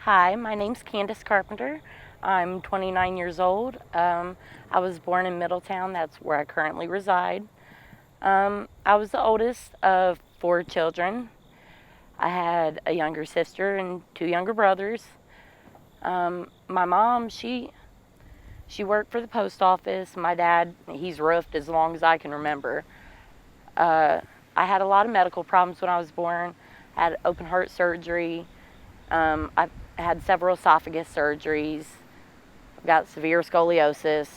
Hi, my name's Candace Carpenter. I'm 29 years old. I was born in Middletown. That's where I currently reside. I was the oldest of four children. I had a younger sister and two younger brothers. My mom, she worked for the post office. My dad, he's roofed as long as I can remember. I had a lot of medical problems when I was born. I had open heart surgery. I had several esophagus surgeries. I've got severe scoliosis.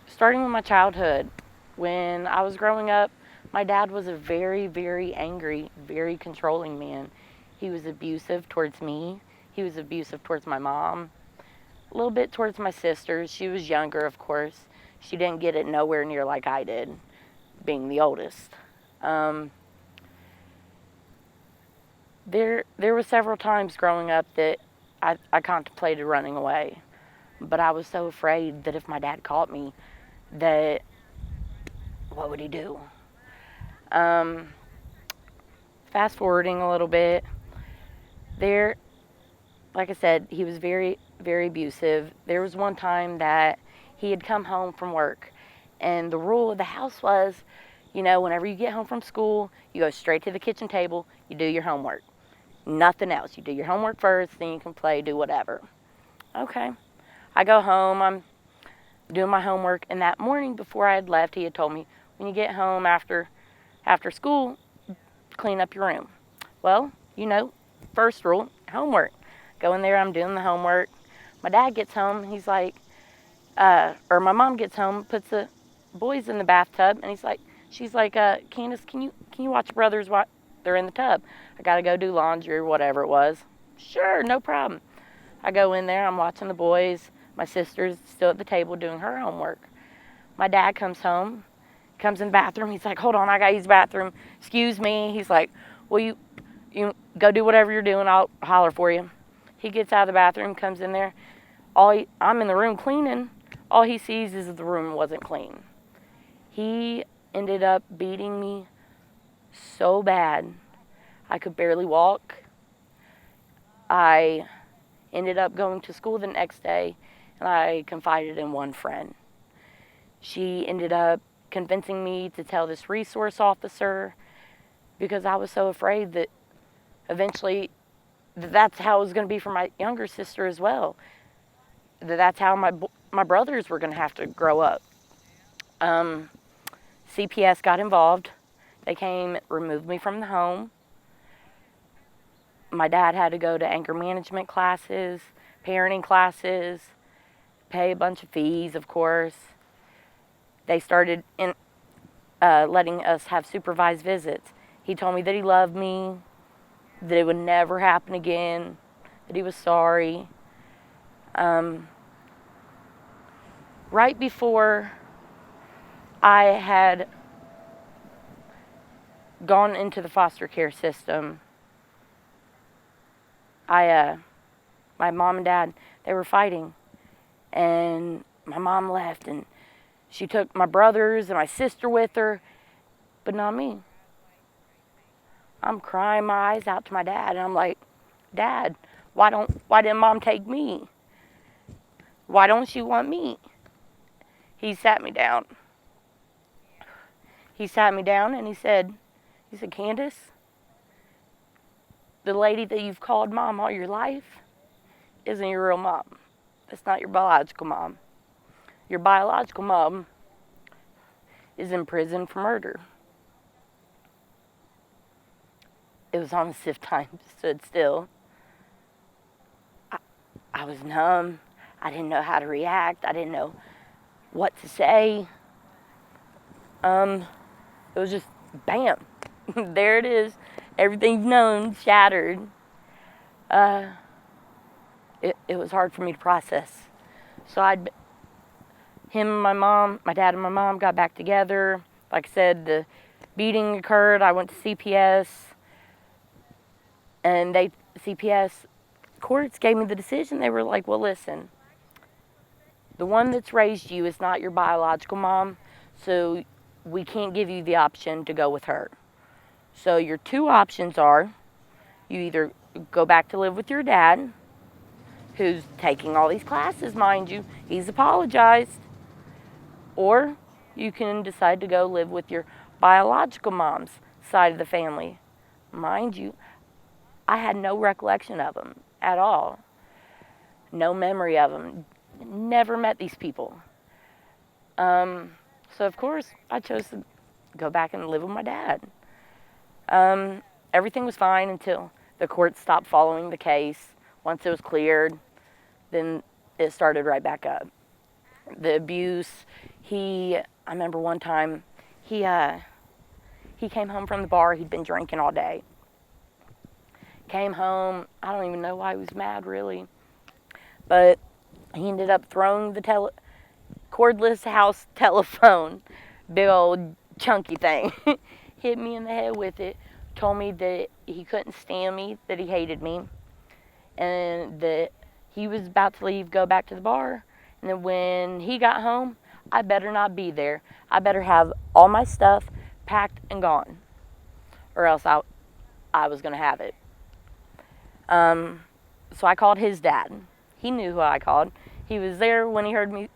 Starting with my childhood, when I was growing up, my dad was a very, very angry, very controlling man. He was abusive towards me. He was abusive towards my mom. A little bit towards my sisters. She was younger, of course. She didn't get it nowhere near like I did, being the oldest. There were several times growing up that I contemplated running away, but I was so afraid that if my dad caught me, that what would he do? Um, Fast forwarding a little bit, there, like I said, he was very, very abusive. There was one time that he had come home from work, and the rule of the house was, whenever you get home from school, you go straight to the kitchen table, you do your homework. Nothing else. You do your homework first, then you can play, do whatever. Okay. I go home, I'm doing my homework, and that morning before I had left, he had told me, when you get home after school, clean up your room. Well, first rule, homework. Go in there, I'm doing the homework. My dad gets home, he's like, or my mom gets home, puts the boys in the bathtub, and she's like, Candace, can you watch brothers while they're in the tub? I gotta go do laundry or whatever it was. Sure, no problem. I go in there, I'm watching the boys. My sister's still at the table doing her homework. My dad comes home, comes in the bathroom. He's like, hold on, I gotta use the bathroom. Excuse me. He's like, well, you go do whatever you're doing. I'll holler for you. He gets out of the bathroom, comes in there. I'm in the room cleaning. All he sees is the room wasn't clean. He ended up beating me so bad I could barely walk. I ended up going to school the next day, and I confided in one friend. She ended up convincing me to tell this resource officer because I was so afraid that eventually that's how it was going to be for my younger sister as well. That's how my brothers were going to have to grow up. CPS got involved. They came, removed me from the home. My dad had to go to anger management classes, parenting classes, pay a bunch of fees, of course. They started letting us have supervised visits. He told me that he loved me, that it would never happen again, that he was sorry. Right before I had gone into the foster care system, my mom and dad, they were fighting, and my mom left, and she took my brothers and my sister with her, but not me. I'm crying my eyes out to my dad, and I'm like, Dad, why didn't Mom take me? Why don't she want me? He sat me down. And he said, Candace, the lady that you've called Mom all your life isn't your real mom. That's not your biological mom. Your biological mom is in prison for murder. It was almost as if time stood still. I was numb. I didn't know how to react. I didn't know what to say. It was just bam. There it is. Everything you've known shattered. It was hard for me to process. So him and my dad and my mom got back together. Like I said, the beating occurred. I went to CPS, and CPS courts gave me the decision. They were like, well, listen, the one that's raised you is not your biological mom, so we can't give you the option to go with her. So your two options are You either go back to live with your dad, who's taking all these classes, mind you, he's apologized, or you can decide to go live with your biological mom's side of the family. Mind you, I had no recollection of them at all. No memory of them. Never met these people. So of course, I chose to go back and live with my dad. Everything was fine until the court stopped following the case. Once it was cleared, then it started right back up. The abuse, I remember one time, he came home from the bar. He'd been drinking all day. Came home, I don't even know why he was mad really, but he ended up throwing the cordless house telephone, big old chunky thing, hit me in the head with it, told me that he couldn't stand me, that he hated me, and that he was about to leave, go back to the bar, and then when he got home, I better not be there. I better have all my stuff packed and gone, or else I was going to have it. So I called his dad. He knew who I called. He was there when he heard me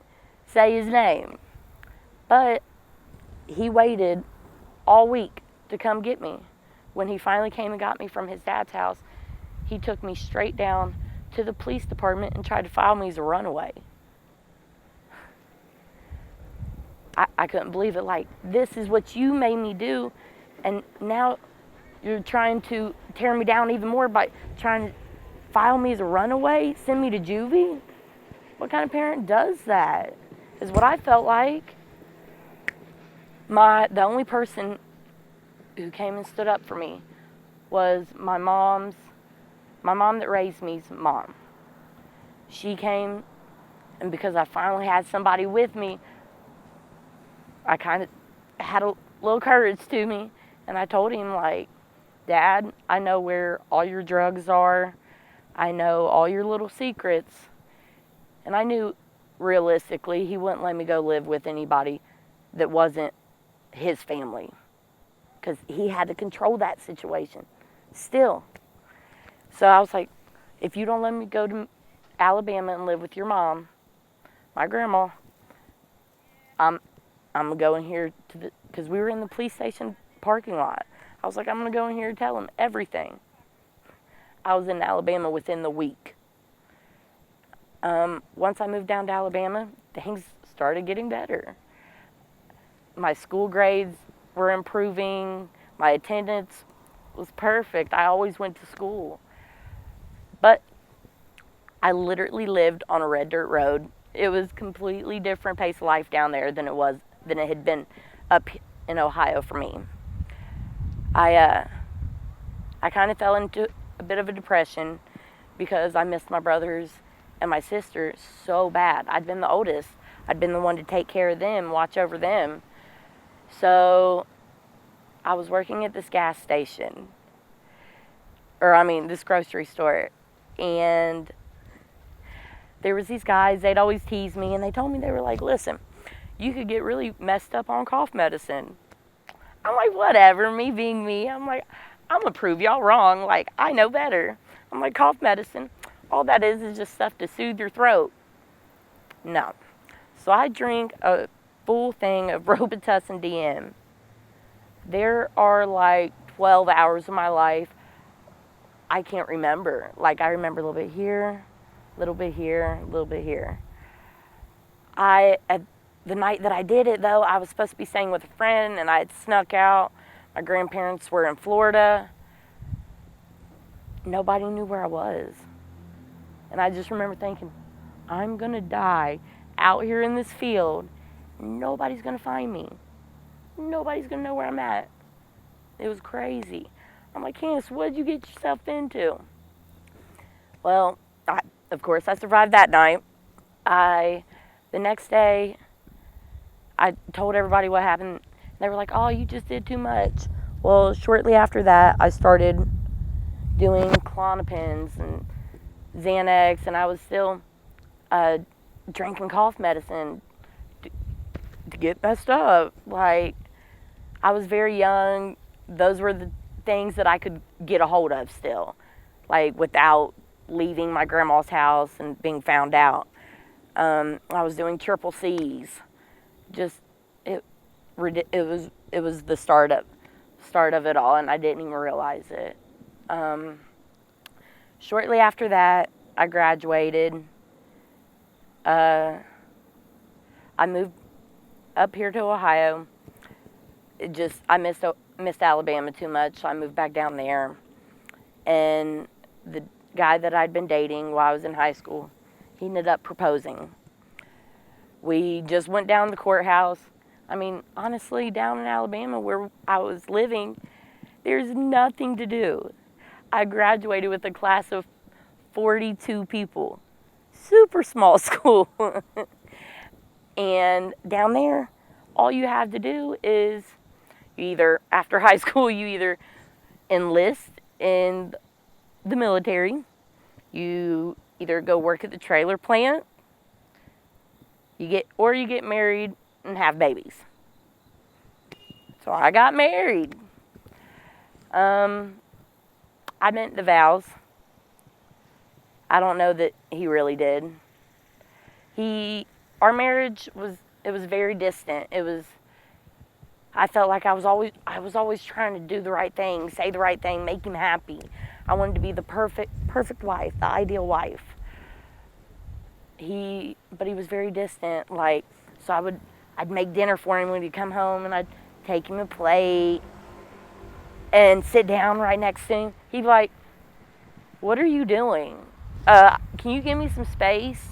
say his name. But he waited all week to come get me. When he finally came and got me from his dad's house, he took me straight down to the police department and tried to file me as a runaway. I couldn't believe it. Like, this is what you made me do, and now you're trying to tear me down even more by trying to file me as a runaway, send me to juvie? What kind of parent does that? Is what I felt like. The only person who came and stood up for me was my mom that raised me's mom. She came, and because I finally had somebody with me, I kind of had a little courage to me, and I told him, like, Dad, I know where all your drugs are. I know all your little secrets. And I knew realistically he wouldn't let me go live with anybody that wasn't his family, because he had to control that situation still. So I was like, if you don't let me go to Alabama and live with your mom, my grandma, I'm going to go in here because we were in the police station parking lot. I was like, I'm going to go in here and tell him everything. I was in Alabama within the week. Once I moved down to Alabama, things started getting better. My school grades were improving. My attendance was perfect. I always went to school. But I literally lived on a red dirt road. It was a completely different pace of life down there than it had been up in Ohio for me. I kind of fell into a bit of a depression because I missed my brothers and my sister so bad. I'd been the oldest. I'd been the one to take care of them, watch over them. So I was working at this gas station, this grocery store, and there was these guys, they'd always tease me, and they told me, they were like, listen, you could get really messed up on cough medicine. I'm like, whatever, me being me. I'm like, I'm going to prove y'all wrong. Like, I know better. I'm like, cough medicine, all that is just stuff to soothe your throat. No. So I drink a full thing of Robitussin DM. There are like 12 hours of my life I can't remember. Like, I remember a little bit here, a little bit here, a little bit here. The night that I did it, though, I was supposed to be staying with a friend, and I had snuck out. My grandparents were in Florida. Nobody knew where I was. And I just remember thinking, I'm going to die out here in this field. Nobody's going to find me. Nobody's going to know where I'm at. It was crazy. I'm like, Candace, what did you get yourself into? Well, of course, I survived that night. The next day, I told everybody what happened. They were like, oh, you just did too much. Well, shortly after that, I started doing Klonopins and Xanax, and I was still drinking cough medicine to get messed up. Like, I was very young. Those were the things that I could get a hold of still. like without leaving my grandma's house and being found out. I was doing triple C's. Just it was the start of it all, and I didn't even realize it. Shortly after that, I graduated. I moved up here to Ohio. I missed Alabama too much, so I moved back down there. And the guy that I'd been dating while I was in high school, he ended up proposing. We just went down to the courthouse. I mean, honestly, down in Alabama where I was living, there's nothing to do. I graduated with a class of 42 people. Super small school. And down there, all you have to do is after high school, you either enlist in the military, you either go work at the trailer plant, you get married and have babies. So I got married. I meant the vows. I don't know that he really did. Our marriage was very distant. I felt like I was always trying to do the right thing, say the right thing, make him happy. I wanted to be the perfect wife, the ideal wife. But he was very distant. So I'd make dinner for him when he'd come home, and I'd take him a plate and sit down right next to him. He'd be like, "What are you doing? Can you give me some space?"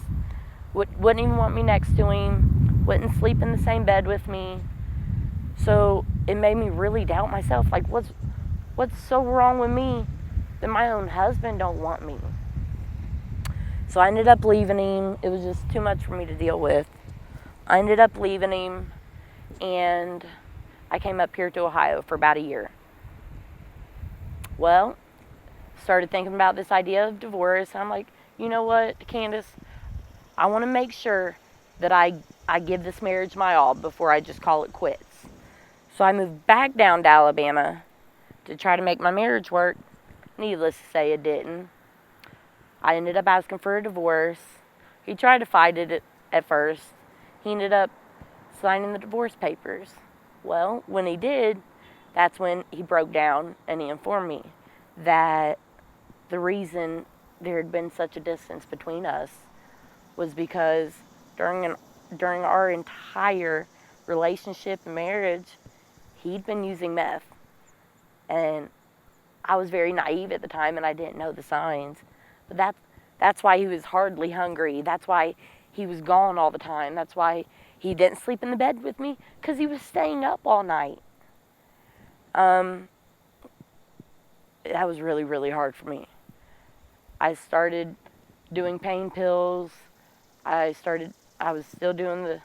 Wouldn't even want me next to him. Wouldn't sleep in the same bed with me. So it made me really doubt myself. Like, what's so wrong with me that my own husband don't want me? So I ended up leaving him. It was just too much for me to deal with. I ended up leaving him, and I came up here to Ohio for about a year. Well, started thinking about this idea of divorce. I'm like, you know what, Candace? I want to make sure that I give this marriage my all before I just call it quits. So I moved back down to Alabama to try to make my marriage work. Needless to say, it didn't. I ended up asking for a divorce. He tried to fight it at first. He ended up signing the divorce papers. Well, when he did, that's when he broke down and he informed me that the reason there had been such a distance between us was because during our entire relationship and marriage, he'd been using meth. And I was very naive at the time, and I didn't know the signs. But that's why he was hardly hungry. That's why he was gone all the time. That's why he didn't sleep in the bed with me, because he was staying up all night. That was really, really hard for me. I started doing pain pills. I was still doing the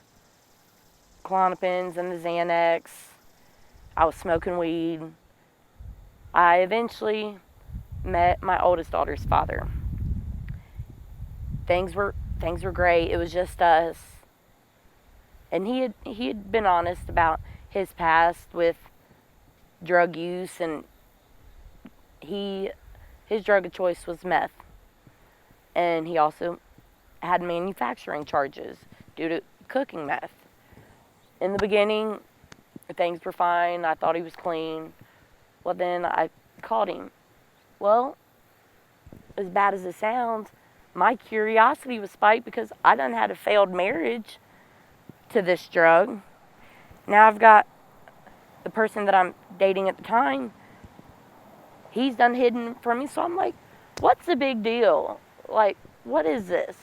Klonopins and the Xanax. I was smoking weed. I eventually met my oldest daughter's father. Things were great. It was just us. And he had been honest about his past with drug use, and his drug of choice was meth. And he also had manufacturing charges due to cooking meth. In the beginning, things were fine. I thought he was clean. Well, then I called him. Well, as bad as it sounds, my curiosity was spiked because I done had a failed marriage to this drug. Now I've got the person that I'm dating at the time. He's done hidden from me. So I'm like, what's the big deal? Like, what is this?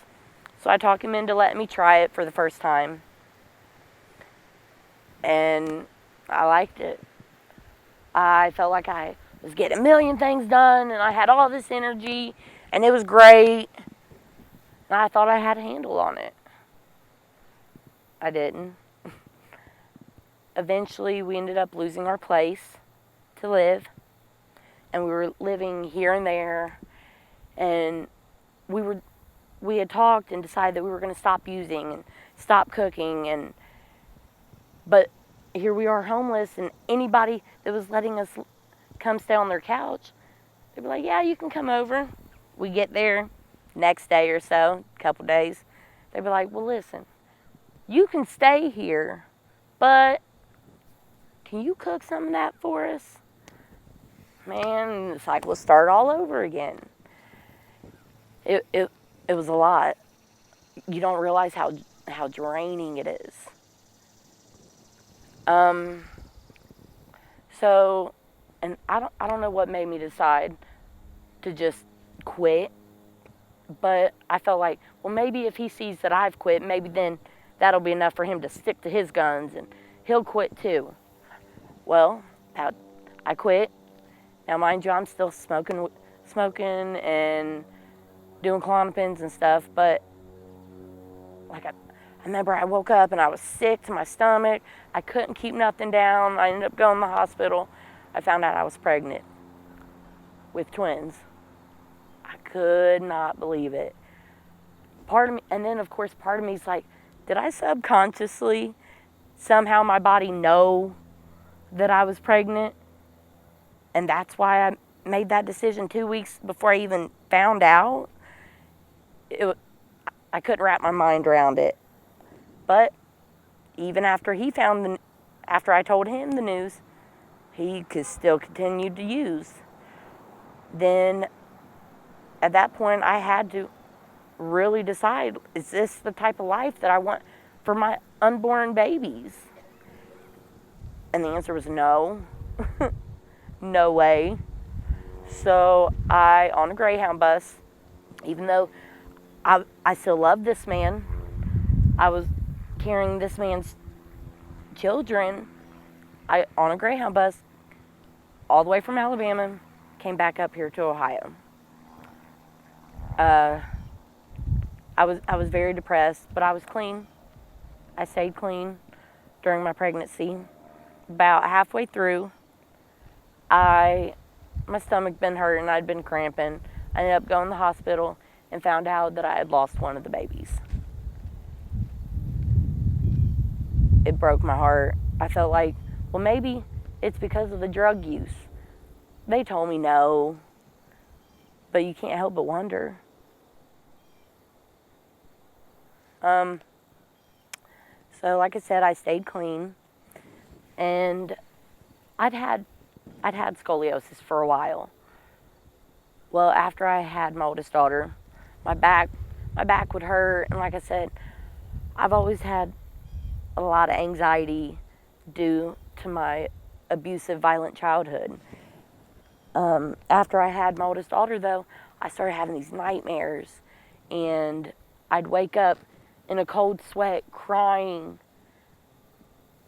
So I talked him into letting me try it for the first time. And I liked it. I felt like I was getting a million things done, and I had all this energy, and it was great. And I thought I had a handle on it. I didn't. Eventually, we ended up losing our place to live, and we were living here and there, and we had talked and decided that we were going to stop using and stop cooking, but here we are homeless, and anybody that was letting us come stay on their couch, they'd be like, yeah, you can come over. we get there, next day or so, couple days, they'd be like, well, listen, you can stay here, but can you cook some of that for us? Man, the cycle will start all over again. It was a lot. You don't realize how draining it is. So, and I don't know what made me decide to just quit, but I felt like, well, maybe if he sees that I've quit, maybe then that'll be enough for him to stick to his guns and he'll quit too. Well, I quit. Now, mind you, I'm still smoking and doing Klonopins and stuff, but like I remember I woke up and I was sick to my stomach. I couldn't keep nothing down. I ended up going to the hospital. I found out I was pregnant with twins. I could not believe it. Part of me, and then of course part of me is like, did I subconsciously somehow my body know that I was pregnant? And that's why I made that decision 2 weeks before I even found out. I couldn't wrap my mind around it. But even after after I told him the news, he could still continue to use. Then at that point, I had to really decide, is this the type of life that I want for my unborn babies? And the answer was no. No way. So on a Greyhound bus, even though I still loved this man, I was carrying this man's children, on a Greyhound bus, all the way from Alabama, came back up here to Ohio. I was very depressed, but I was clean. I stayed clean during my pregnancy. About halfway through, my stomach been hurting, I'd been cramping. I ended up going to the hospital and found out that I had lost one of the babies. It broke my heart. I felt like, well, maybe it's because of the drug use. They told me no, but you can't help but wonder. So like I said, I stayed clean, and I'd had scoliosis for a while. Well, after I had my oldest daughter, my back would hurt, and like I said, I've always had a lot of anxiety due to my abusive, violent childhood. After I had my oldest daughter, though, I started having these nightmares, and I'd wake up in a cold sweat, crying,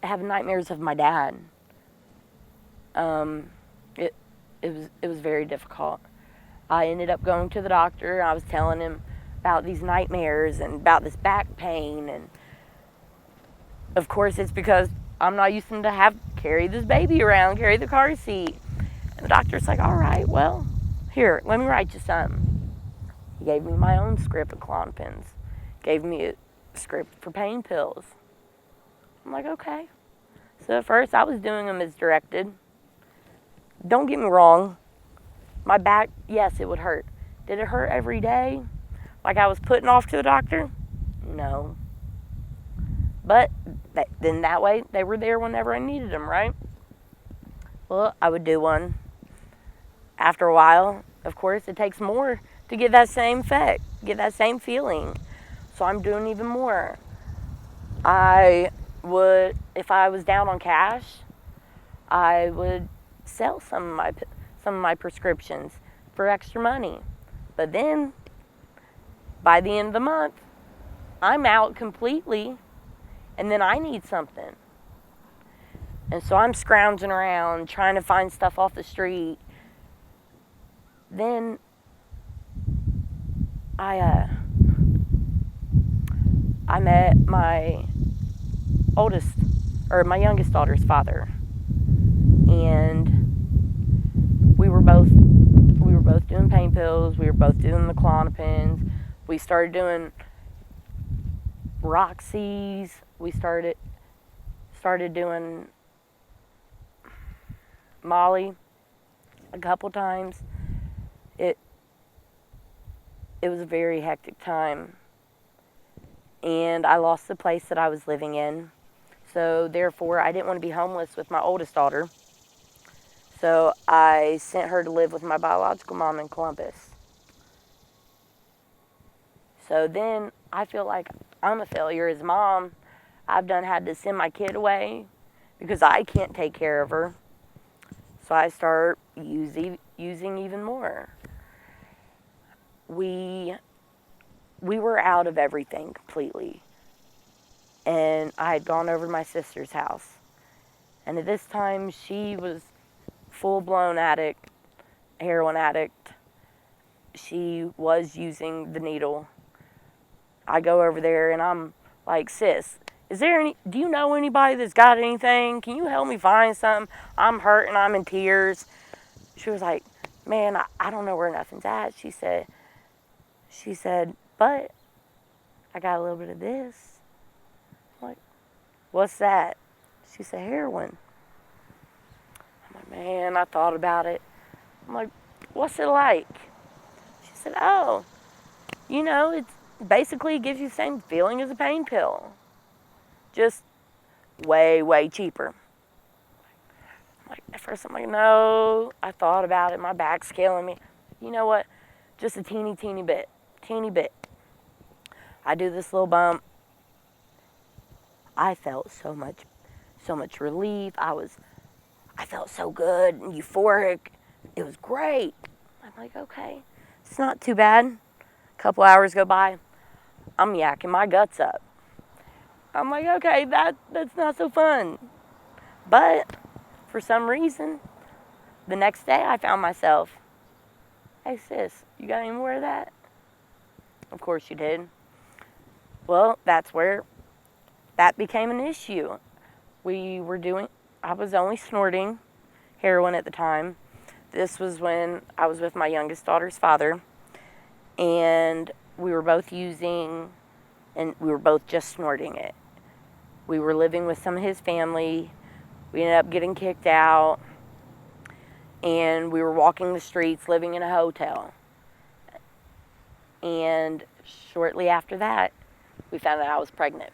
having nightmares of my dad. It was very difficult. I ended up going to the doctor. I was telling him about these nightmares and about this back pain, and of course it's because I'm not used to carry this baby around, carry the car seat. And the doctor's like, all right, well, here, let me write you something. He gave me my own script of Klonopins, gave me a script for pain pills. I'm like, okay. So at first I was doing them as directed. Don't get me wrong, my back, yes, it would hurt. Did it hurt every day? Like I was putting off to the doctor? No. But then that way, they were there whenever I needed them, right? Well, I would do one. After a while, of course, it takes more to get that same effect, get that same feeling. So I'm doing even more. I would, if I was down on cash, I would sell some of my prescriptions for extra money. But then, by the end of the month, I'm out completely, and then I need something. And so I'm scrounging around, trying to find stuff off the street. Then I met my youngest daughter's father, and we were both doing pain pills. We were both doing the Klonopins. We started doing Roxy's. We started doing Molly a couple times. it was a very hectic time. And I lost the place that I was living in. So therefore, I didn't want to be homeless with my oldest daughter. So I sent her to live with my biological mom in Columbus. So then I feel like I'm a failure as a mom. I've had to send my kid away because I can't take care of her. So I start using even more. We were out of everything completely. And I had gone over to my sister's house. And at this time, she was full-blown addict, heroin addict. She was using the needle. I go over there and I'm like, sis, do you know anybody that's got anything? Can you help me find something? I'm hurting, I'm in tears. She was like, man, I don't know where nothing's at. She said, but I got a little bit of this. I'm like, what's that? She said, heroin. I'm like, man, I thought about it. I'm like, what's it like? She said, oh, it basically gives you the same feeling as a pain pill. Just way, way cheaper. Like, at first I'm like, no, I thought about it. My back's killing me. You know what? Just a teeny bit. I do this little bump. I felt so much relief. I felt so good and euphoric. It was great. I'm like, okay, it's not too bad. A couple hours go by. I'm yakking my guts up. I'm like, okay, that's not so fun. But for some reason, the next day I found myself, hey sis, you got any more of that? Of course you did. Well, that's where that became an issue. I was only snorting heroin at the time. This was when I was with my youngest daughter's father, and we were both using, and we were both just snorting it. We were living with some of his family. We ended up getting kicked out, and we were walking the streets, living in a hotel. And shortly after that, we found out I was pregnant.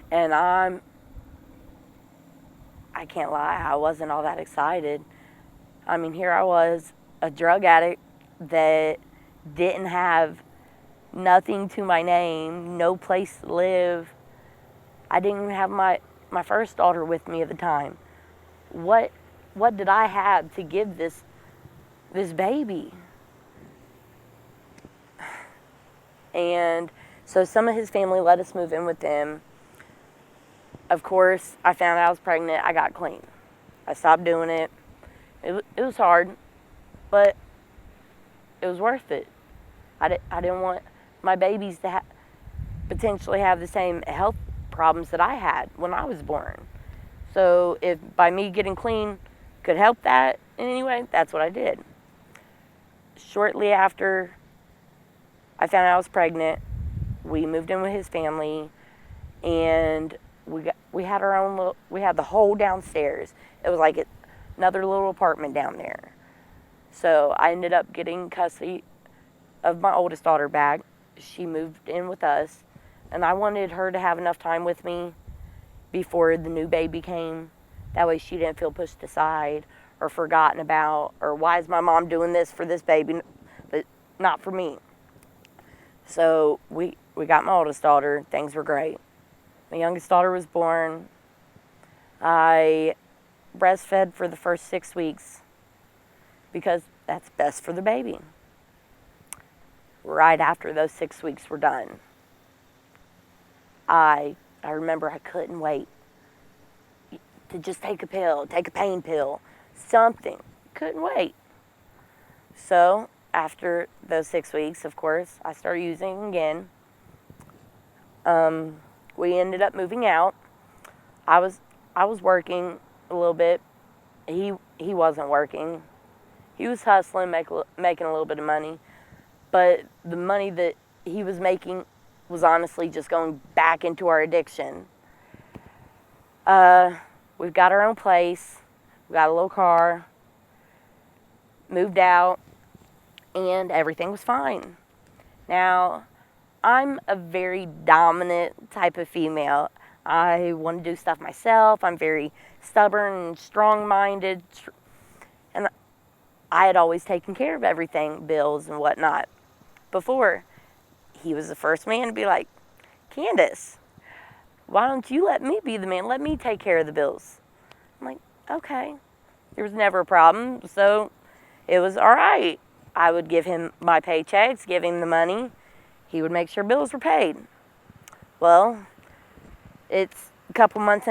And I can't lie, I wasn't all that excited. I mean, here I was, a drug addict that didn't have nothing to my name, no place to live. I didn't even have my first daughter with me at the time. What did I have to give this baby? And so some of his family let us move in with them. Of course, I found out I was pregnant. I got clean. I stopped doing it. It was hard, but it was worth it. I didn't want my babies to potentially have the same health problems that I had when I was born. So if by me getting clean could help that in any way, that's what I did. Shortly after I found out I was pregnant, we moved in with his family, and we had our own we had the whole downstairs. It was like another little apartment down there. So I ended up getting custody of my oldest daughter back. She moved in with us, and I wanted her to have enough time with me before the new baby came. That way she didn't feel pushed aside or forgotten about, or why is my mom doing this for this baby but not for me. So we got my oldest daughter. Things were great. My youngest daughter was born. I breastfed for the first 6 weeks because that's best for the baby. Right after those 6 weeks were done, I remember I couldn't wait to just take a pill, take a pain pill, something. Couldn't wait. So after those 6 weeks, of course, I started using again. We ended up moving out. I was working a little bit. He wasn't working. He was hustling, making a little bit of money. But the money that he was making was honestly just going back into our addiction. We've got our own place. We got a little car. Moved out. and everything was fine. Now, I'm a very dominant type of female. I want to do stuff myself. I'm very stubborn and strong-minded, and I had always taken care of everything, bills and whatnot. Before, he was the first man to be like, Candace, why don't you let me be the man? Let me take care of the bills. I'm like, okay. There was never a problem, so it was all right. I would give him my paychecks, give him the money. He would make sure bills were paid. Well, it's a couple months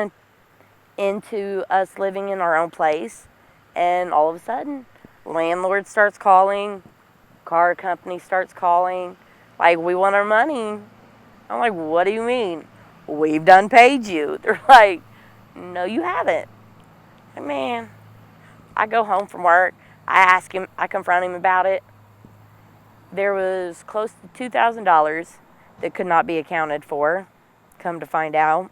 into us living in our own place, and all of a sudden, landlord starts calling, car company starts calling, like, we want our money. I'm like, what do you mean? We've done paid you. They're like, no, you haven't. And man, I go home from work, I confront him about it. There was close to $2,000 that could not be accounted for, come to find out.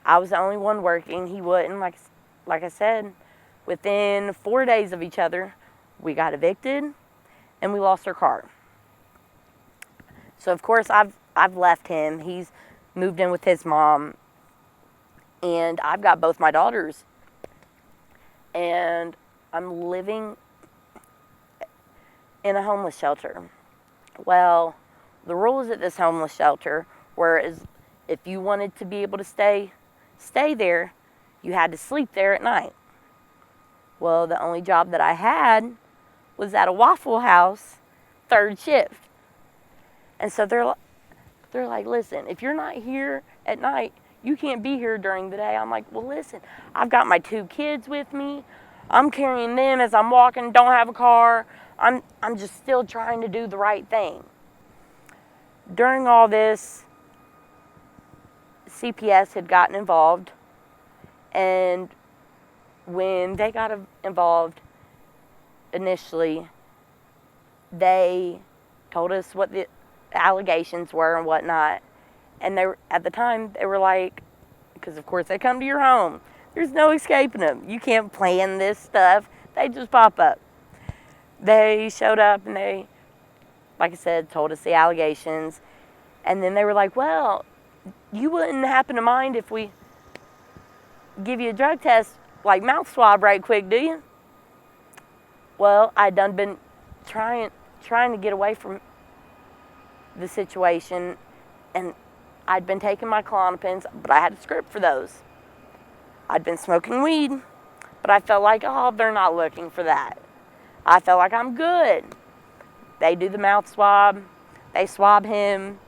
I was the only one working. He wouldn't. Like I said, within 4 days of each other, we got evicted and we lost our car. So of course I've left him. He's moved in with his mom, and I've got both my daughters. And I'm living in a homeless shelter. Well, the rules at this homeless shelter were if you wanted to be able to stay there, you had to sleep there at night. Well, the only job that I had was at a Waffle House, third shift. And so they're like, listen, if you're not here at night, you can't be here during the day. I'm like, well, listen, I've got my 2 kids with me. I'm carrying them as I'm walking, don't have a car. I'm just still trying to do the right thing. During all this, CPS had gotten involved, and when they got involved initially, they told us what the allegations were and whatnot. And at the time, they were like, because of course they come to your home. There's no escaping them. You can't plan this stuff. They just pop up. They showed up and they, like I said, told us the allegations. And then they were like, well, you wouldn't happen to mind if we give you a drug test, like mouth swab right quick, do you? Well, I'd done been trying to get away from the situation, and I'd been taking my Klonopins, but I had a script for those. I'd been smoking weed, but I felt like, oh, they're not looking for that. I felt like I'm good. They do the mouth swab. They swab him,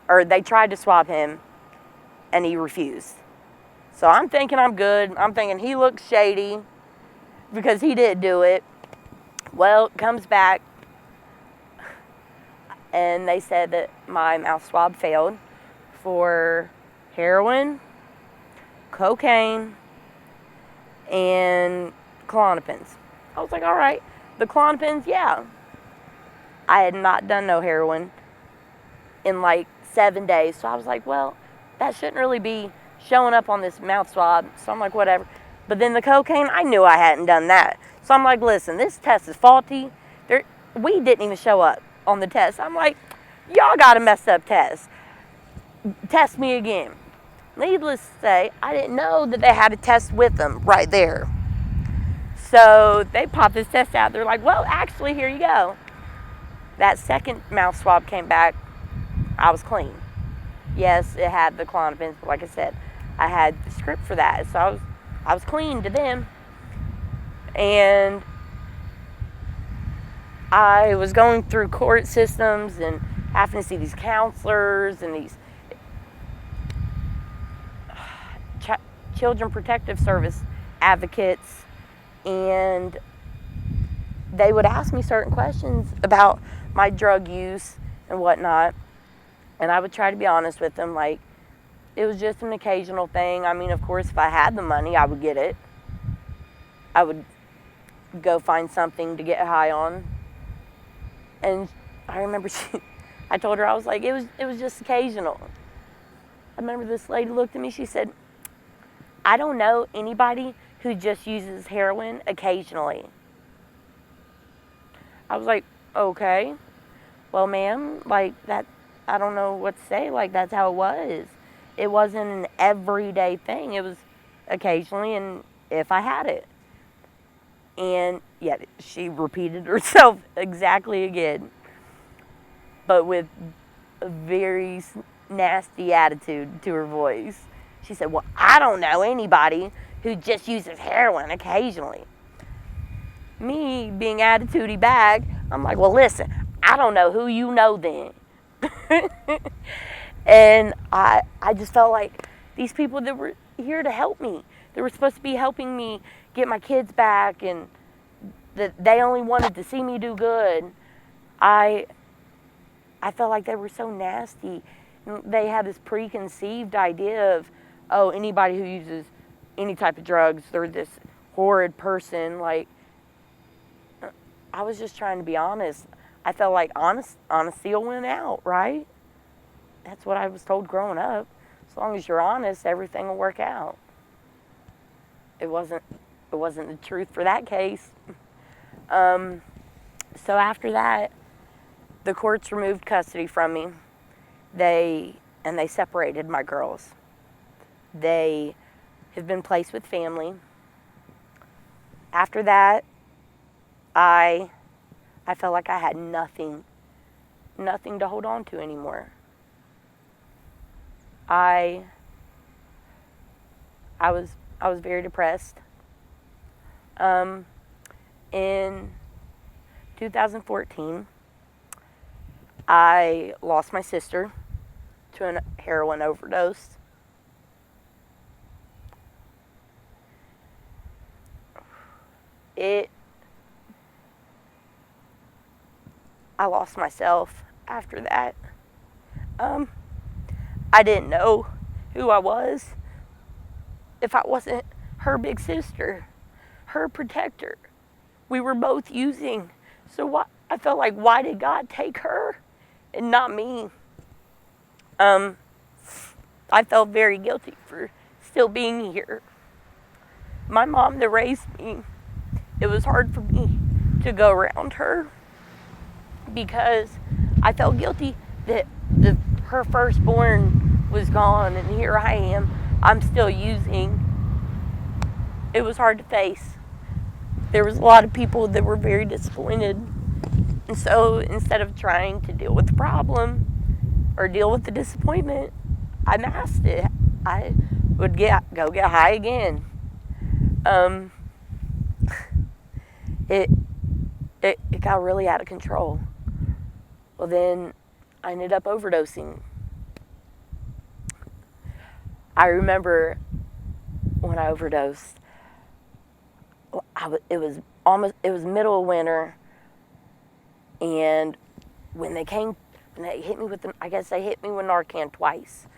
or they tried to swab him, and he refused. So I'm thinking I'm good. I'm thinking he looks shady because he did do it. Well, it comes back, and they said that my mouth swab failed for heroin, cocaine, and Klonopins. I was like, all right. The Klonopins, yeah. I had not done no heroin in like 7 days. So I was like, well, that shouldn't really be showing up on this mouth swab. So I'm like, whatever. But then the cocaine, I knew I hadn't done that. So I'm like, listen, this test is faulty. We didn't even show up on the test. I'm like, y'all got a messed up test. Test me again. Needless to say, I didn't know that they had a test with them right there. So they popped this test out. They're like, well, actually, here you go. That second mouth swab came back. I was clean. Yes, it had the Klonopins, but like I said, I had the script for that. So I was clean to them. And I was going through court systems and having to see these counselors and these Children Protective Service advocates, and they would ask me certain questions about my drug use and whatnot, and I would try to be honest with them, like, it was just an occasional thing. I mean, of course, if I had the money, I would get it. I would go find something to get high on. And I remember I told her, I was like, it was just occasional. I remember this lady looked at me, she said, I don't know anybody who just uses heroin occasionally. I was like, Okay. Well, ma'am, like that, I don't know what to say. Like, that's how it was. It wasn't an everyday thing. It was occasionally, and if I had it. And yet she repeated herself exactly again, but with a very nasty attitude to her voice. She said, well, I don't know anybody who just uses heroin occasionally. Me being attitudey back, I'm like, well, listen, I don't know who you know then. And I just felt like these people that were here to help me, they were supposed to be helping me get my kids back, and that they only wanted to see me do good. I felt like they were so nasty. They had this preconceived idea of, oh, anybody who uses any type of drugs, they're this horrid person. Like, I was just trying to be honest. I felt like honesty will win out, right? That's what I was told growing up. As long as you're honest, everything will work out. It wasn't the truth for that case. So after that, the courts removed custody from me. They separated my girls. They have been placed with family. After that, I felt like I had nothing to hold on to anymore. I was very depressed. In 2014, I lost my sister to a heroin overdose. I lost myself after that. I didn't know who I was if I wasn't her big sister, her protector. We were both using. So I felt like, why did God take her and not me? I felt very guilty for still being here. My mom that raised me, it was hard for me to go around her because I felt guilty that her firstborn was gone, and here I am. I'm still using. It was hard to face. There was a lot of people that were very disappointed. And so instead of trying to deal with the problem or deal with the disappointment, I masked it. I would go get high again. It got really out of control. Well, then I ended up overdosing. I remember when I overdosed, it was middle of winter, and when they hit me with I guess they hit me with Narcan twice.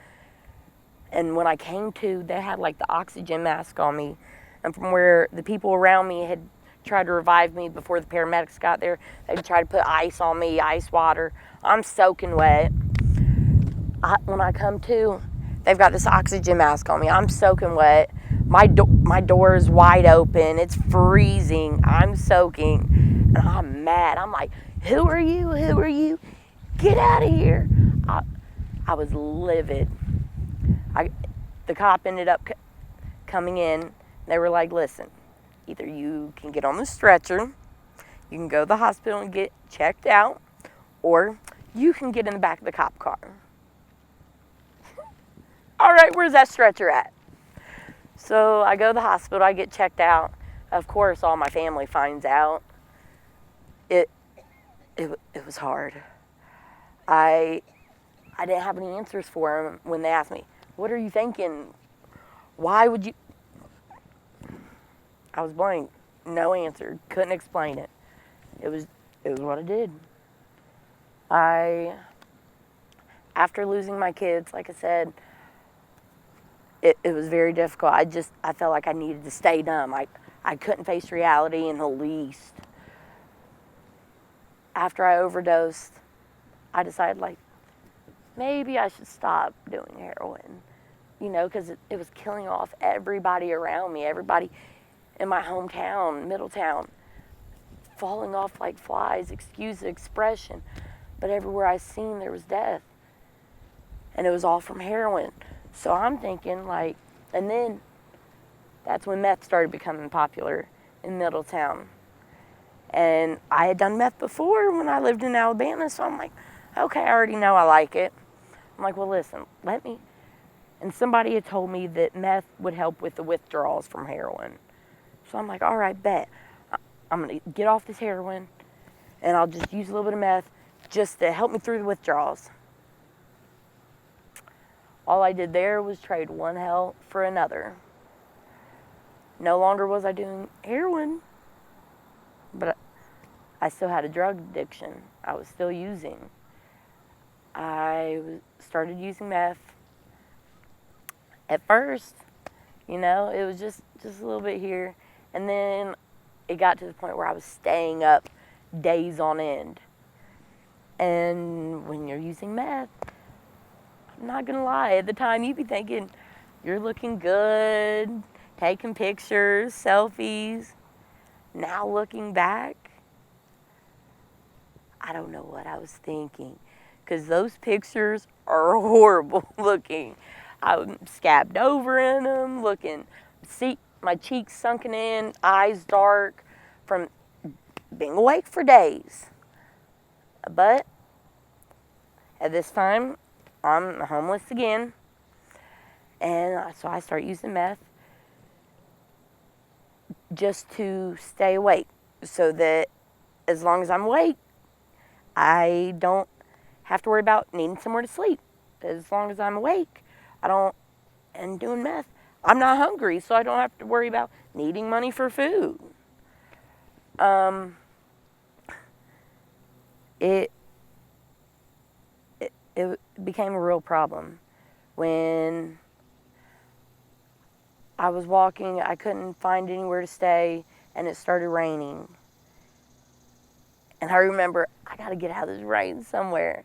And when I came to, they had like the oxygen mask on me, and from where the people around me had tried to revive me before the paramedics got there, they tried to put ice on me, ice water. I'm soaking wet. When I come to, they've got this oxygen mask on me. I'm soaking wet. My door is wide open. It's freezing. I'm soaking. And I'm mad. I'm like, who are you? Who are you? Get out of here. I was livid. The cop ended up coming in. They were like, listen, either you can get on the stretcher, you can go to the hospital and get checked out, or you can get in the back of the cop car. All right, where's that stretcher at? So I go to the hospital, I get checked out. Of course, all my family finds out. It was hard. I didn't have any answers for them when they asked me, what are you thinking? Why would you? I was blank. No answer. Couldn't explain it. It was what I did. After losing my kids, like I said, it was very difficult. I felt like I needed to stay numb. I couldn't face reality in the least. After I overdosed, I decided, like, maybe I should stop doing heroin, because it was killing off everybody around me, everybody in my hometown, Middletown. falling off like flies, excuse the expression. But everywhere I seen, there was death. And it was all from heroin. So I'm thinking like, and then that's when meth started becoming popular in Middletown. And I had done meth before when I lived in Alabama, so I'm like, okay, I already know I like it. I'm like, well, listen, let me. And somebody had told me that meth would help with the withdrawals from heroin. So I'm like, all right, bet. I'm going to get off this heroin, and I'll just use a little bit of meth just to help me through the withdrawals. All I did there was trade one hell for another. No longer was I doing heroin, but I still had a drug addiction. I was still using. I started using meth. At first, it was just a little bit here. And then it got to the point where I was staying up days on end. And when you're using meth, I'm not going to lie, at the time you'd be thinking, you're looking good, taking pictures, selfies. Now looking back, I don't know what I was thinking, because those pictures are horrible looking. I'm scabbed over in them, see my cheeks sunken in, eyes dark from being awake for days. But at this time, I'm homeless again, and so I start using meth just to stay awake, so that as long as I'm awake, I don't have to worry about needing somewhere to sleep. As long as I'm awake, and doing meth, I'm not hungry, so I don't have to worry about needing money for food. It became a real problem. When I was walking, I couldn't find anywhere to stay, and it started raining. And I remember, I got to get out of this rain somewhere.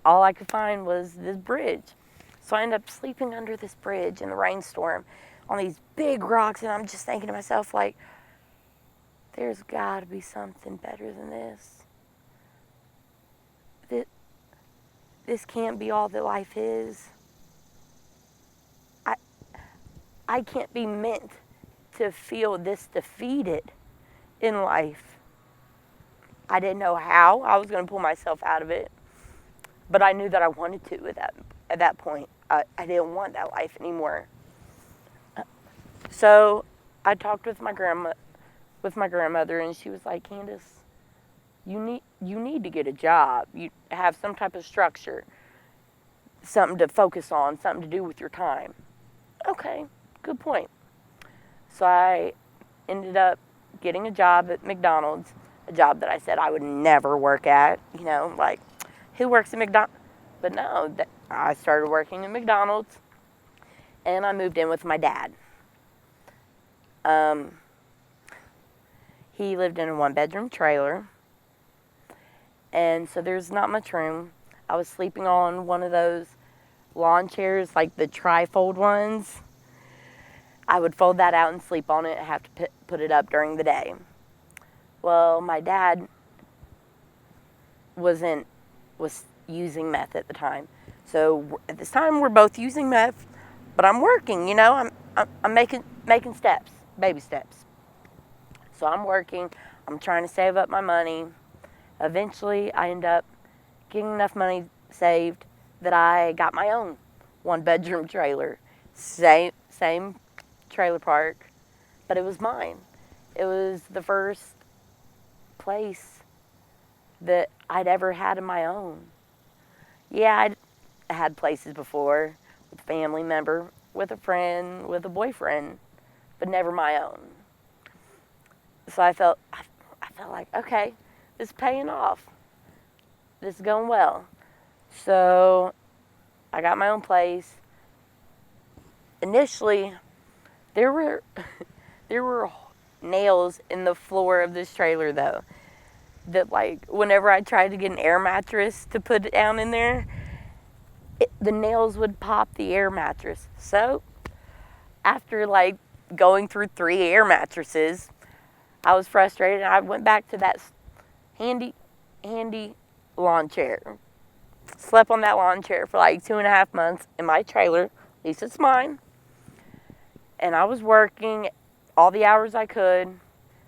All I could find was this bridge. So I ended up sleeping under this bridge in the rainstorm on these big rocks, and I'm just thinking to myself, like, there's got to be something better than this. This can't be all that life is. I can't be meant to feel this defeated in life. I didn't know how I was going to pull myself out of it, but I knew that I wanted to at that point. I didn't want that life anymore. So I talked with my grandmother, and she was like, Candace, you need to get a job. You have some type of structure, something to focus on, something to do with your time. Okay, good point. So I ended up getting a job at McDonald's, a job that I said I would never work at. Like, who works at McDonald's? But no, I started working at McDonald's, and I moved in with my dad. He lived in a one-bedroom trailer, and so there's not much room. I was sleeping on one of those lawn chairs, like the tri-fold ones. I would fold that out and sleep on it. I have to put it up during the day. Well, my dad was using meth at the time. So at this time, we're both using meth, but I'm working. I'm making steps, baby steps. So I'm working. I'm trying to save up my money. Eventually, I end up getting enough money saved that I got my own one-bedroom trailer. Same trailer park, but it was mine. It was the first place that I'd ever had of my own. Yeah, I'd had places before with a family member, with a friend, with a boyfriend, but never my own. So I felt like, okay, this is paying off. This is going well. So I got my own place. Initially, there were nails in the floor of this trailer, though, that, like, whenever I tried to get an air mattress to put it down in there, the nails would pop the air mattress. So after, like, going through 3 air mattresses, I was frustrated, and I went back to that handy lawn chair. Slept on that lawn chair for like 2.5 months in my trailer. At least it's mine. And I was working all the hours I could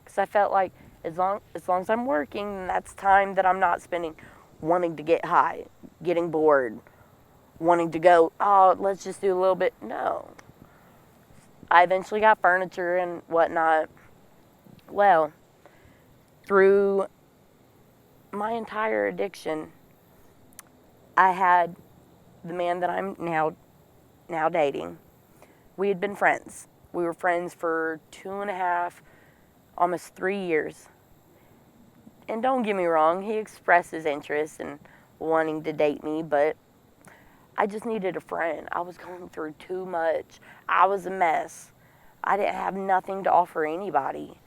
because I felt like as long as I'm working, that's time that I'm not spending wanting to get high, getting bored, wanting to go, oh, let's just do a little bit. No. I eventually got furniture and whatnot. Well, through my entire addiction, I had the man that I'm now dating. We had been friends. We were friends for 2.5, almost 3 years. And don't get me wrong, he expressed his interest in wanting to date me, but I just needed a friend. I was going through too much. I was a mess. I didn't have nothing to offer anybody.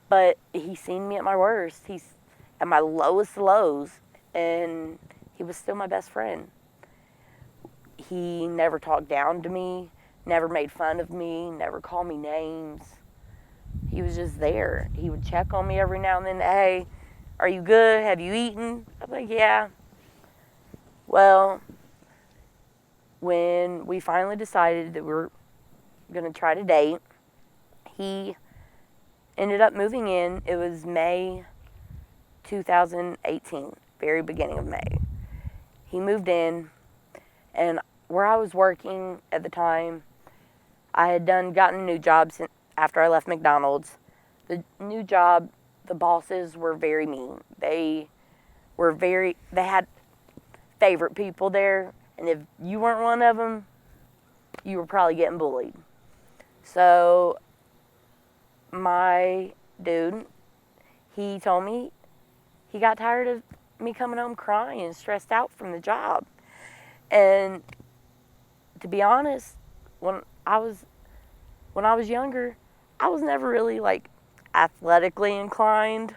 But he seen me at my worst. He's at my lowest lows, and he was still my best friend. He never talked down to me, never made fun of me, never called me names. He was just there. He would check on me every now and then. Hey, are you good? Have you eaten? I'm like, yeah. Well, when we finally decided that we were going to try to date, he ended up moving in. It was May 2018, very beginning of May. He moved in, and where I was working at the time, I had gotten a new job after I left McDonald's. The new job, the bosses were very mean. They had favorite people there, and if you weren't one of them, you were probably getting bullied. So my dude, he told me he got tired of me coming home crying and stressed out from the job. And to be honest, when I was younger, I was never really like athletically inclined,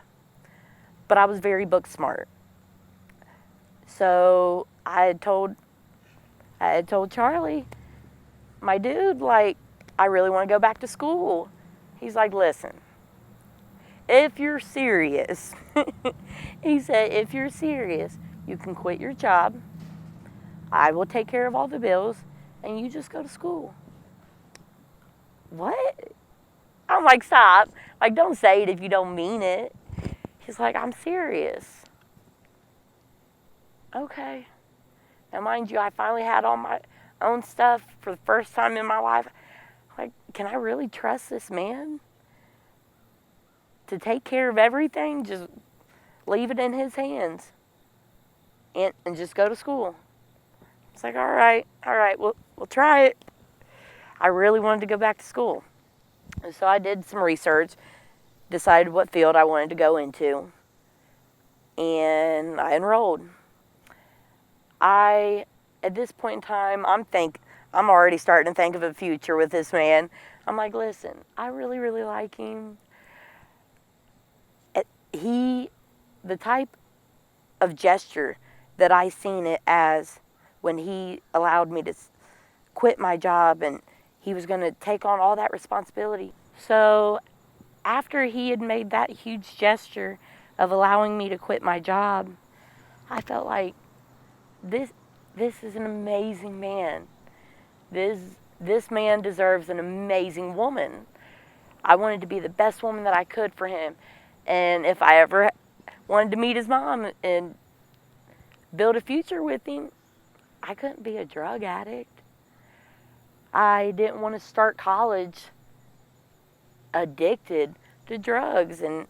but I was very book smart. So I had told Charlie, my dude, like, I really want to go back to school. He's like, listen, if you're serious, he said, if you're serious, you can quit your job. I will take care of all the bills, and you just go to school. What? I'm like, stop. Like, don't say it if you don't mean it. He's like, I'm serious. Okay. Now, mind you, I finally had all my own stuff for the first time in my life. Like, can I really trust this man to take care of everything? Just leave it in his hands and just go to school. It's like, all right, we'll try it. I really wanted to go back to school. And so I did some research, decided what field I wanted to go into, and I enrolled. At this point in time, I'm already starting to think of a future with this man. I'm like, listen, I really, really like him. The type of gesture that I seen it as when he allowed me to quit my job and he was going to take on all that responsibility. So after he had made that huge gesture of allowing me to quit my job, I felt like this is an amazing man. This man deserves an amazing woman. I wanted to be the best woman that I could for him. And if I ever wanted to meet his mom and build a future with him, I couldn't be a drug addict. I didn't want to start college addicted to drugs, and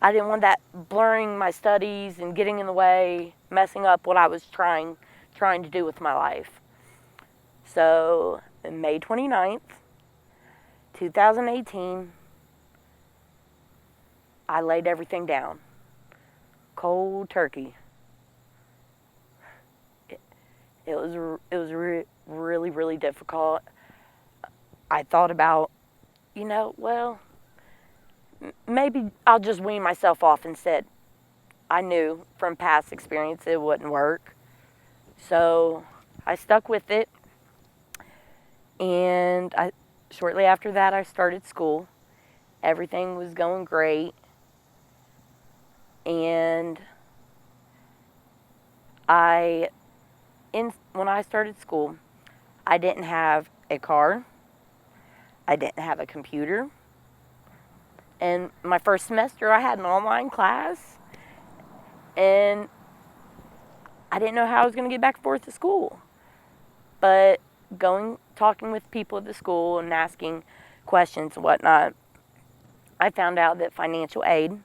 I didn't want that blurring my studies and getting in the way, messing up what I was trying to do with my life. So, on May 29th, 2018, I laid everything down. Cold turkey. It was really, really difficult. I thought about, maybe I'll just wean myself off instead. I knew from past experience it wouldn't work. So I stuck with it. And shortly after that, I started school. Everything was going great. And when I started school, I didn't have a car. I didn't have a computer. And my first semester, I had an online class. And I didn't know how I was going to get back and forth to school. But talking with people at the school and asking questions and whatnot, I found out that financial aid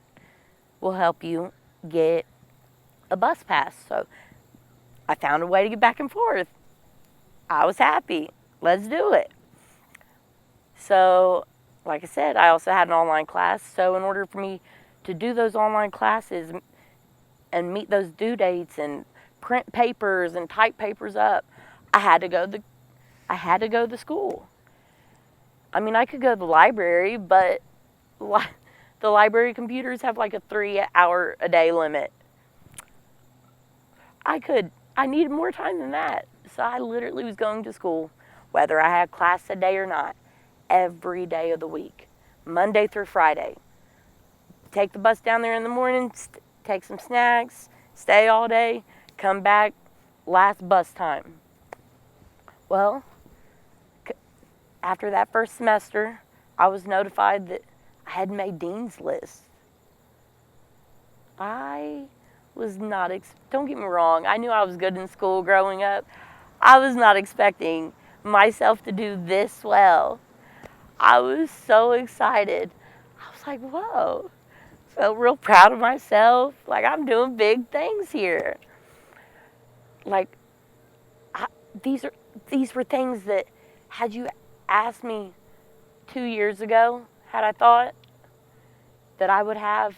will help you get a bus pass. So I found a way to get back and forth. I was happy. Let's do it. So, like I said, I also had an online class. So in order for me to do those online classes and meet those due dates and print papers and type papers up, I had to go to school. I mean, I could go to the library, but the library computers have like a 3-hour a day limit. I needed more time than that. So I literally was going to school, whether I had class a day or not, every day of the week, Monday through Friday. Take the bus down there in the morning, take some snacks, stay all day, come back, last bus time. Well, after that first semester, I was notified that I had made Dean's List. I was not, don't get me wrong, I knew I was good in school growing up. I was not expecting myself to do this well. I was so excited. I was like, whoa. Felt real proud of myself. Like, I'm doing big things here. Like, these were things that, had you asked me 2 years ago, had I thought that I would have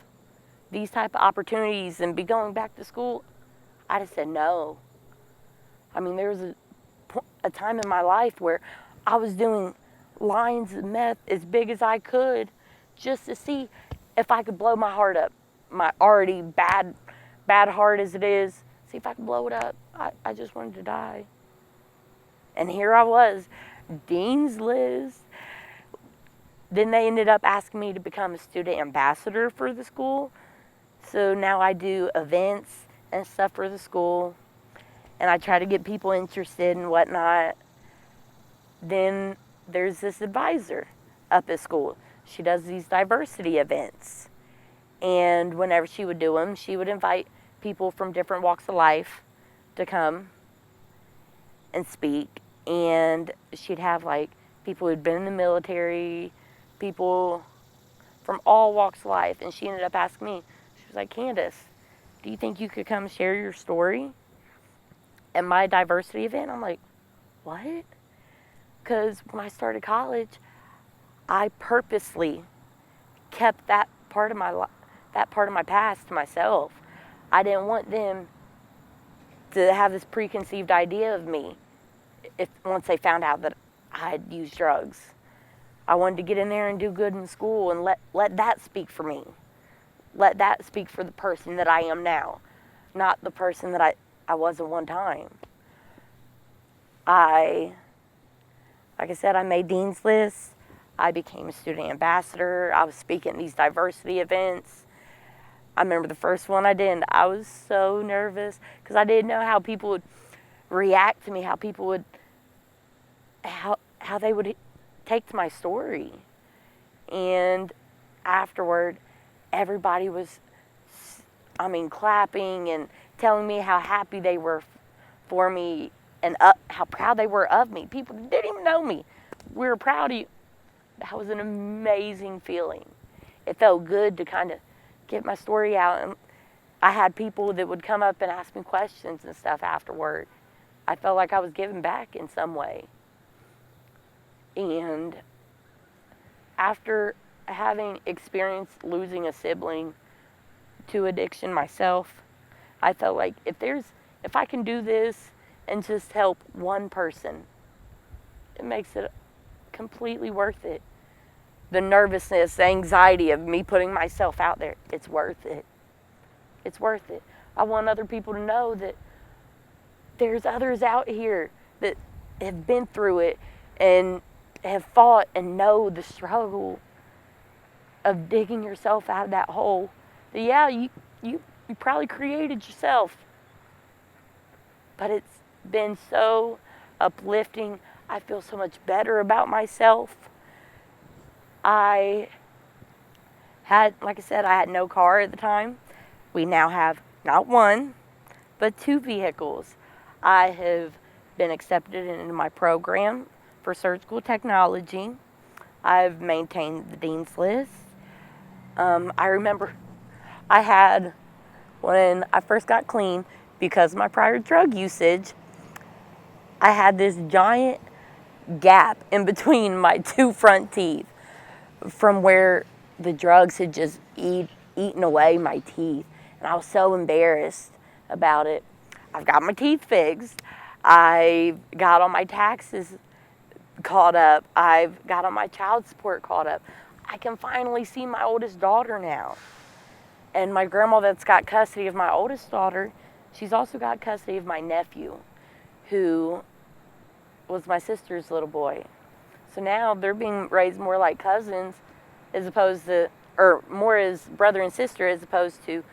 these type of opportunities and be going back to school, I'd have said no. I mean, there was a time in my life where I was doing lines of meth as big as I could just to see if I could blow my heart up, my already bad heart as it is, see if I could blow it up. I just wanted to die. And here I was, Dean's List. Then they ended up asking me to become a student ambassador for the school. So now I do events and stuff for the school. And I try to get people interested and whatnot. Then there's this advisor up at school. She does these diversity events. And whenever she would do them, she would invite people from different walks of life to come and speak. And she'd have like people who'd been in the military, people from all walks of life. And she ended up asking me, she was like, Candace, do you think you could come share your story at my diversity event? I'm like, what? Because when I started college, I purposely kept that part of my past to myself. I didn't want them to have this preconceived idea of me once they found out that I had used drugs. I wanted to get in there and do good in school and let that speak for me. Let that speak for the person that I am now, not the person that I was at one time. Like I said, I made Dean's List. I became a student ambassador. I was speaking at these diversity events. I remember the first one I did, I was so nervous because I didn't know how people would react to me, how they would take to my story. And afterward, everybody was, clapping and telling me how happy they were for me and how proud they were of me. People didn't even know me. We were proud of you. That was an amazing feeling. It felt good to kind of get my story out. And I had people that would come up and ask me questions and stuff afterward. I felt like I was giving back in some way. And after having experienced losing a sibling to addiction myself, I felt like if I can do this and just help one person, it makes it completely worth it. The nervousness, the anxiety of me putting myself out there, it's worth it. It's worth it. I want other people to know that there's others out here that have been through it and have fought and know the struggle. of digging yourself out of that hole that, yeah, you probably created yourself. But it's been so uplifting. I feel so much better about myself. Like I said, I had no car at the time. We now have not one, but 2 vehicles. I have been accepted into my program for surgical technology. I've maintained the dean's list. I remember I had, when I first got clean, because of my prior drug usage, I had this giant gap in between my 2 front teeth from where the drugs had just eaten away my teeth. And I was so embarrassed about it. I've got my teeth fixed. I got all my taxes caught up. I've got all my child support caught up. I can finally see my oldest daughter now. And my grandma that's got custody of my oldest daughter, she's also got custody of my nephew, who was my sister's little boy. So now they're being raised more like cousins as opposed to, or more as brother and sister as opposed to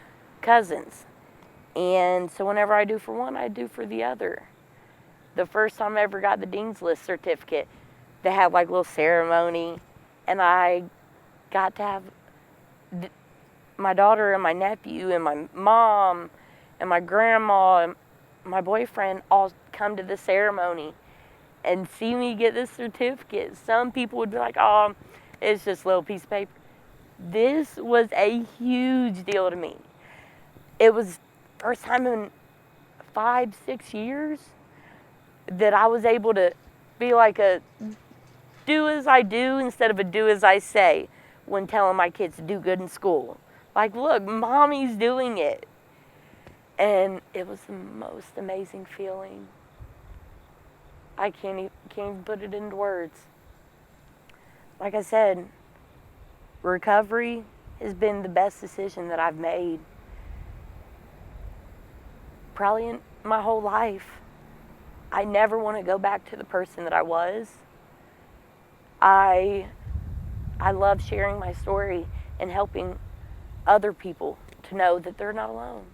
cousins. And so whenever I do for one, I do for the other. The first time I ever got the Dean's List certificate, they had like a little ceremony, and I got to have my daughter and my nephew and my mom and my grandma and my boyfriend all come to the ceremony and see me get this certificate. Some people would be like, oh, it's just a little piece of paper. This was a huge deal to me. It was first time in 5-6 years that I was able to be like a do as I do instead of a do as I say when telling my kids to do good in school. Like, look, mommy's doing it. And it was the most amazing feeling. I can't even put it into words. Like I said, recovery has been the best decision that I've made probably in my whole life. I never want to go back to the person that I was. I love sharing my story and helping other people to know that they're not alone.